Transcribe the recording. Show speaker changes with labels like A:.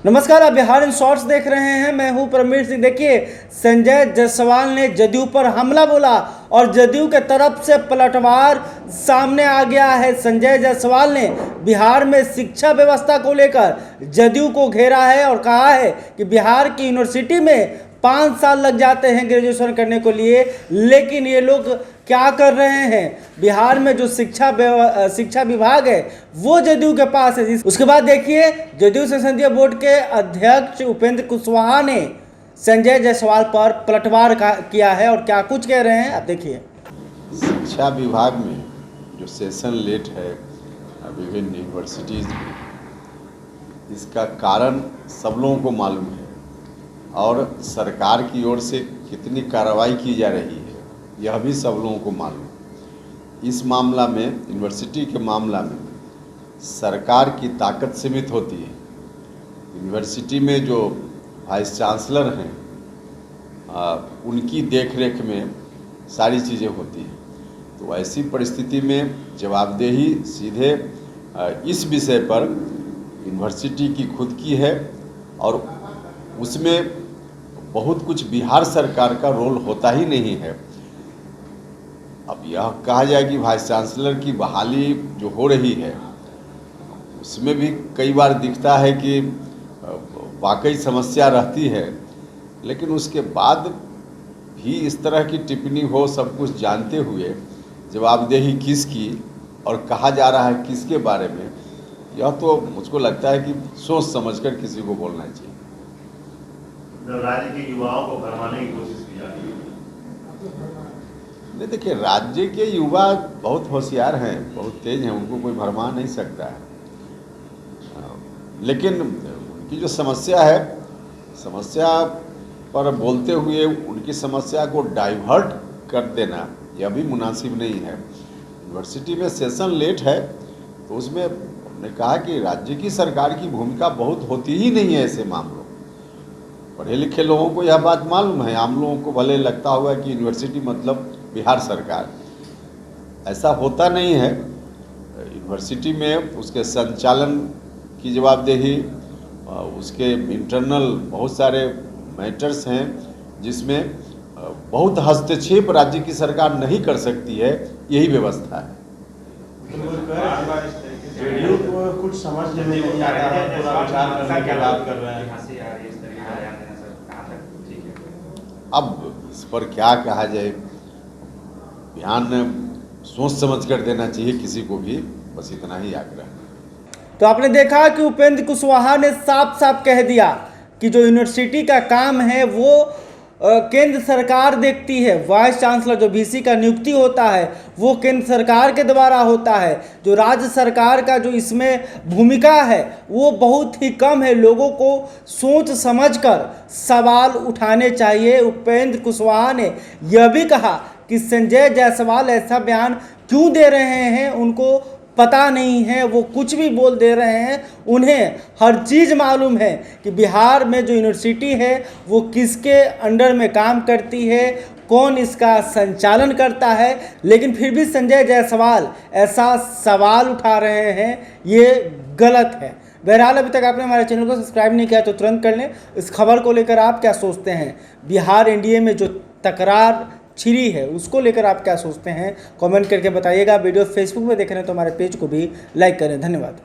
A: नमस्कार, आप Bihar in shorts देख रहे हैं। मैं हूं परमवीर सिंह। देखिए, संजय जायसवाल ने जदयू पर हमला बोला और जदयू के तरफ से पलटवार सामने आ गया है। संजय जायसवाल ने बिहार में शिक्षा व्यवस्था को लेकर जदयू को घेरा है और कहा है कि बिहार की यूनिवर्सिटी में 5 साल लग जाते हैं ग्रेजुएशन करने के लिए, लेकिन ये लोग क्या कर रहे हैं। बिहार में जो शिक्षा विभाग है वो जदयू के पास है। उसके बाद देखिए, जदयू संसदीय बोर्ड के अध्यक्ष उपेंद्र कुशवाहा ने संजय जायसवाल पर पलटवार किया है और क्या कुछ कह रहे हैं आप देखिए।
B: शिक्षा विभाग में जो सेशन लेट है विभिन्न यूनिवर्सिटीज़ में, इसका कारण सब लोगों को मालूम है और सरकार की ओर से कितनी कार्रवाई की जा रही है यह भी सब लोगों को मालूम है। इस मामला में, यूनिवर्सिटी के मामला में सरकार की ताकत सीमित होती है। यूनिवर्सिटी में जो वाइस चांसलर हैं उनकी देखरेख में सारी चीज़ें होती हैं। तो ऐसी परिस्थिति में जवाबदेही सीधे इस विषय पर यूनिवर्सिटी की खुद की है और उसमें बहुत कुछ बिहार सरकार का रोल होता ही नहीं है। अब यह कहा जाए कि वाइस चांसलर की बहाली जो हो रही है उसमें भी कई बार दिखता है कि वाकई समस्या रहती है, लेकिन उसके बाद भी इस तरह की टिप्पणी हो, सब कुछ जानते हुए जवाबदेही किसकी और कहा जा रहा है किसके बारे में, यह तो मुझको लगता है कि सोच समझकर किसी को बोलना चाहिए।
C: राज्य के युवाओं को भरमाने की कोशिश की जा रही है।
B: नहीं, देखिए, राज्य के युवा बहुत होशियार हैं, बहुत तेज हैं, उनको कोई भरमा नहीं सकता है। लेकिन उनकी जो समस्या है, समस्या पर बोलते हुए उनकी समस्या को डाइवर्ट कर देना यह भी मुनासिब नहीं है। यूनिवर्सिटी में सेशन लेट है तो उसमें हमने कहा कि राज्य की सरकार की भूमिका बहुत होती ही नहीं है ऐसे मामलों। पढ़े लिखे लोगों को यह बात मालूम है, आम लोगों को भले लगता होगा कि यूनिवर्सिटी मतलब बिहार सरकार, ऐसा होता नहीं है। यूनिवर्सिटी में उसके संचालन की जवाबदेही, उसके इंटरनल बहुत सारे मैटर्स हैं जिसमें बहुत हस्तक्षेप राज्य की सरकार नहीं कर सकती है, यही व्यवस्था है।
C: कुछ समझ नहीं आ रहा है, पूरा विचार करने की बात कर रहे हैं।
B: अब इस पर क्या कहा जाए, ध्यान सोच समझ कर देना चाहिए किसी को भी, बस इतना ही आग्रह।
A: तो आपने देखा कि उपेंद्र कुशवाहा ने साफ साफ कह दिया कि जो यूनिवर्सिटी का काम है वो केंद्र सरकार देखती है। वाइस चांसलर जो वीसी का नियुक्ति होता है वो केंद्र सरकार के द्वारा होता है। जो राज्य सरकार का जो इसमें भूमिका है वो बहुत ही कम है। लोगों को सोच समझकर सवाल उठाने चाहिए। उपेंद्र कुशवाहा ने यह भी कहा कि संजय जायसवाल ऐसा बयान क्यों दे रहे हैं उनको पता नहीं है, वो कुछ भी बोल दे रहे हैं। उन्हें हर चीज़ मालूम है कि बिहार में जो यूनिवर्सिटी है वो किसके अंडर में काम करती है, कौन इसका संचालन करता है, लेकिन फिर भी संजय जायसवाल ऐसा सवाल उठा रहे हैं, ये गलत है। बहरहाल, अभी तक आपने हमारे चैनल को सब्सक्राइब नहीं किया तो तुरंत कर लें। इस खबर को लेकर आप क्या सोचते हैं? बिहार एनडीए में जो तकरार छिड़ी है उसको लेकर आप क्या सोचते हैं? कमेंट करके बताइएगा। वीडियो फेसबुक में देख रहे हैं तो हमारे पेज को भी लाइक करें। धन्यवाद।